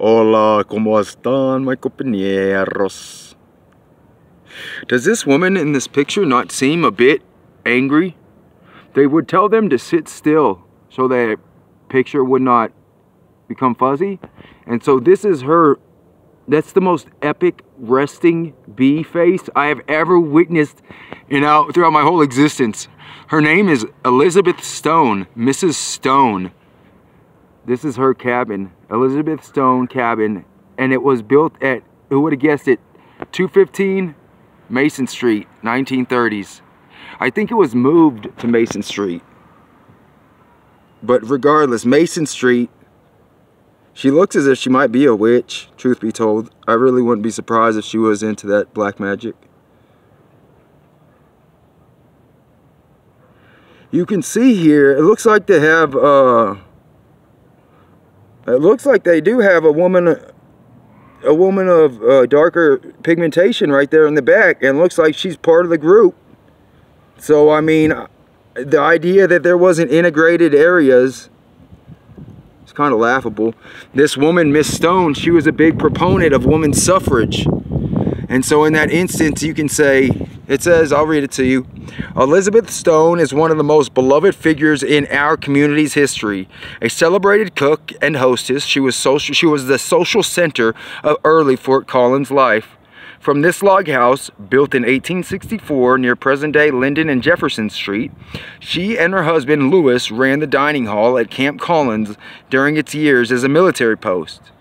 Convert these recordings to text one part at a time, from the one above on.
Hola, ¿cómo están, my compañeros? Does this woman in this picture not seem a bit angry? They would tell them to sit still so that picture would not become fuzzy. And so this is her. That's the most epic resting bee face I have ever witnessed throughout my whole existence. Her name is Elizabeth Stone, Mrs. Stone. This is her cabin, Elizabeth Stone cabin, and it was built at, who would have guessed it, 215 Mason Street, 1930s. I think it was moved to Mason Street. But regardless, Mason Street, she looks as if she might be a witch, truth be told. I really wouldn't be surprised if she was into that black magic. You can see here, it looks like they have, it looks like they do have a woman of darker pigmentation right there in the back, and looks like she's part of the group. So, I mean, the idea that there wasn't integrated areas, it's kind of laughable. This woman, Miss Stone, she was a big proponent of women's suffrage. And so in that instance, you can say, it says, I'll read it to you. Elizabeth Stone is one of the most beloved figures in our community's history. A celebrated cook and hostess, she was the social center of early Fort Collins life. From this log house, built in 1864 near present-day Linden and Jefferson Street, she and her husband Lewis ran the dining hall at Camp Collins during its years as a military post.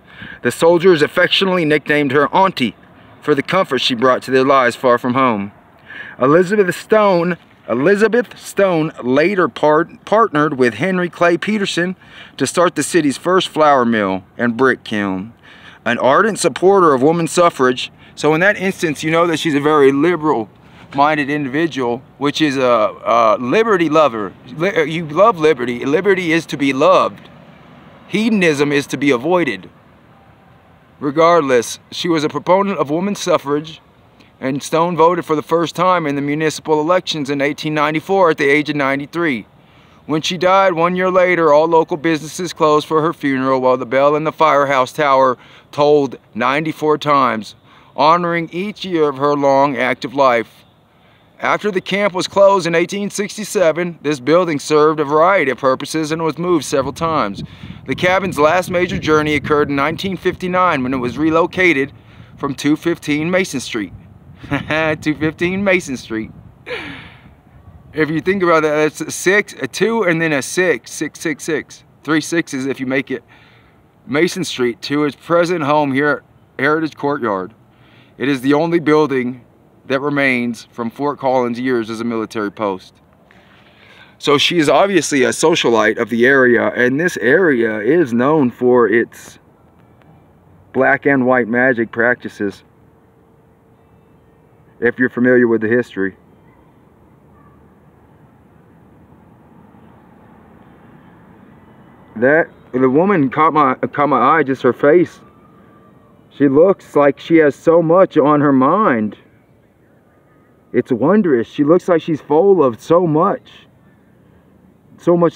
The soldiers affectionately nicknamed her Auntie for the comfort she brought to their lives far from home. Elizabeth Stone later partnered with Henry Clay Peterson to start the city's first flour mill and brick kiln. An ardent supporter of women's suffrage, so in that instance, you know that she's a very liberal-minded individual, which is a liberty lover. You love liberty. Liberty is to be loved. Hedonism is to be avoided. Regardless, she was a proponent of women's suffrage, and Stone voted for the first time in the municipal elections in 1894 at the age of 93. When she died 1 year later, all local businesses closed for her funeral while the bell in the firehouse tower tolled 94 times, honoring each year of her long, active life. After the camp was closed in 1867, this building served a variety of purposes and was moved several times. The cabin's last major journey occurred in 1959 when it was relocated from 215 Mason Street. 215 Mason Street. If you think about that, that's a 2 and then a 6. 666. 3 sixes if you make it Mason Street to its present home here at Heritage Courtyard. It is the only building that remains from Fort Collins' years as a military post. So she is obviously a socialite of the area, and this area is known for its black and white magic practices, if you're familiar with the history. The woman caught my eye, just her face. She looks like she has so much on her mind. It's wondrous. She looks like she's full of so much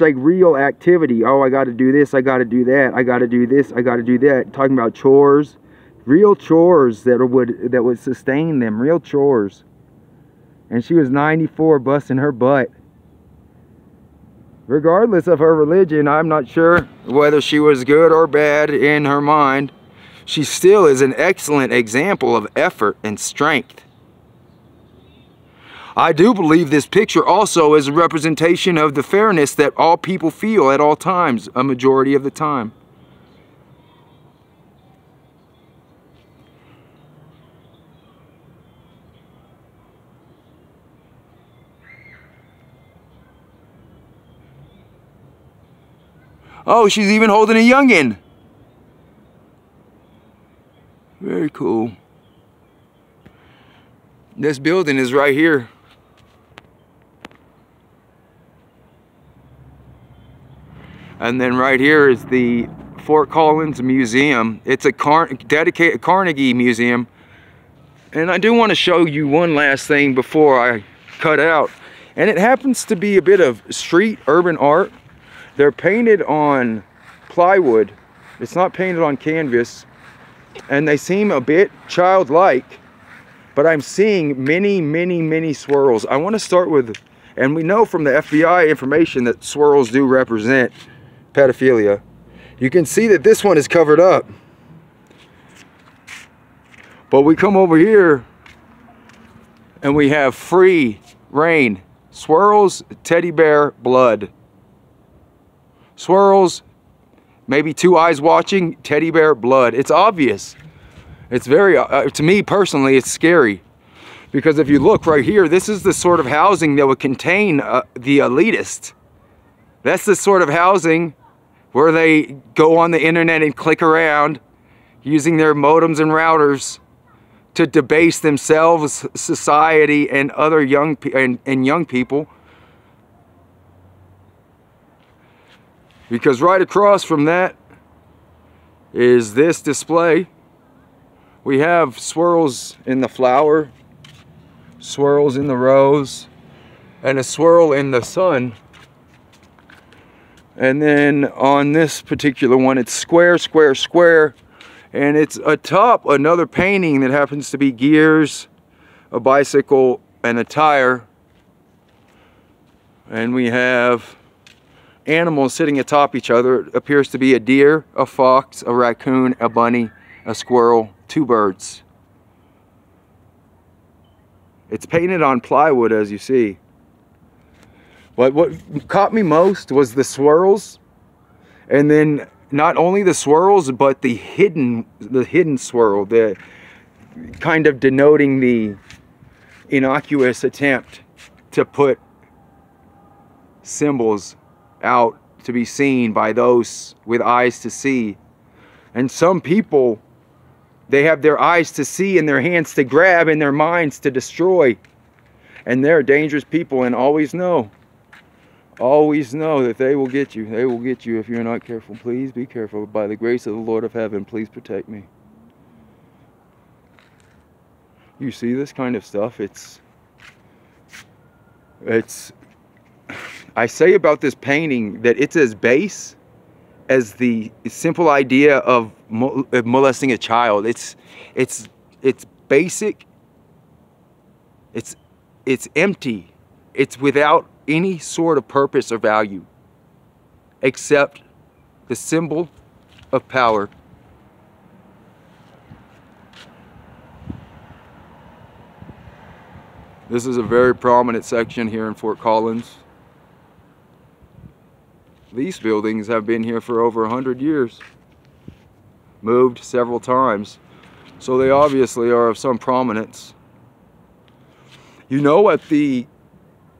like real activity. Oh, I got to do this, I got to do that, I got to do this, I got to do that. Talking about chores, real chores that would sustain them, real chores. And she was 94, busting her butt. Regardless of her religion, I'm not sure whether she was good or bad in her mind. She still is an excellent example of effort and strength. I do believe this picture also is a representation of the fairness that all people feel at all times, a majority of the time. Oh, she's even holding a youngin'. Very cool. This building is right here. And then right here is the Fort Collins Museum. It's a dedicated Carnegie Museum. And I do want to show you one last thing before I cut out. And it happens to be a bit of street urban art. They're painted on plywood. It's not painted on canvas. and they seem a bit childlike, but I'm seeing many swirls. I want to start with, and we know from the FBI information that swirls do represent pedophilia. You can see that this one is covered up, but we come over here and we have free reign. Swirls, teddy bear, blood. Swirls, maybe two eyes watching, teddy bear, blood. It's obvious. It's very, to me personally, it's scary. Because if you look right here, this is the sort of housing that would contain the elitist. That's the sort of housing where they go on the internet and click around using their modems and routers to debase themselves, society, and other young people. Because right across from that is this display. We have swirls in the flower, swirls in the rose, and a swirl in the sun. And then on this particular one, it's square, square, square. And it's atop another painting that happens to be gears, a bicycle, and a tire. And we have animals sitting atop each other. It appears to be a deer, a fox, a raccoon, a bunny, a squirrel, two birds. It's painted on plywood, as you see. But what caught me most was the swirls, and then not only the swirls, but the hidden swirl, the kind of denoting the innocuous attempt to put symbols out to be seen by those with eyes to see. And some people, they have their eyes to see and their hands to grab and their minds to destroy. And they're dangerous people, and always know that they will get you. They will get you if you're not careful. Please be careful. By the grace of the Lord of heaven, please protect me. You see this kind of stuff? It's I say about this painting that it's as base as the simple idea of molesting a child. It's basic. It's empty. It's without any sort of purpose or value except the symbol of power. This is a very prominent section here in Fort Collins. These buildings have been here for over 100 years, moved several times, so they obviously are of some prominence. You know, at the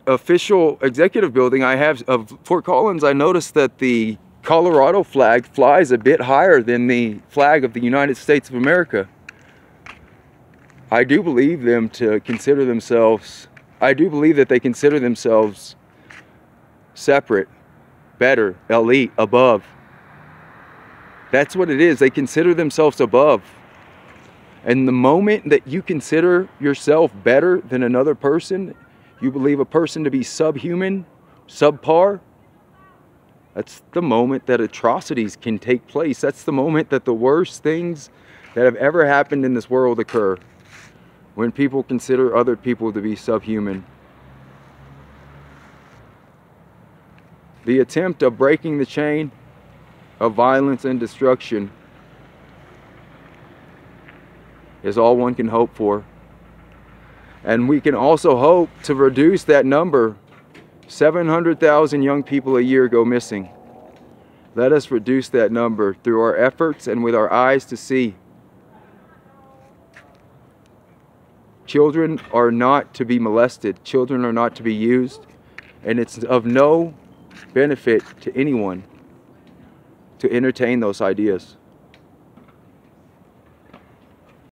official executive building I have of Fort Collins, I noticed that the Colorado flag flies a bit higher than the flag of the United States of America. I do believe them to consider themselves, I do believe that they consider themselves separate, better, elite, above. That's what it is. They consider themselves above. And the moment that you consider yourself better than another person, you believe a person to be subhuman, subpar, that's the moment that atrocities can take place. That's the moment that the worst things that have ever happened in this world occur. When people consider other people to be subhuman. The attempt of breaking the chain of violence and destruction is all one can hope for. And we can also hope to reduce that number. 700,000 young people a year go missing. Let us reduce that number through our efforts and with our eyes to see. Children are not to be molested. Children are not to be used. And it's of no benefit to anyone to entertain those ideas.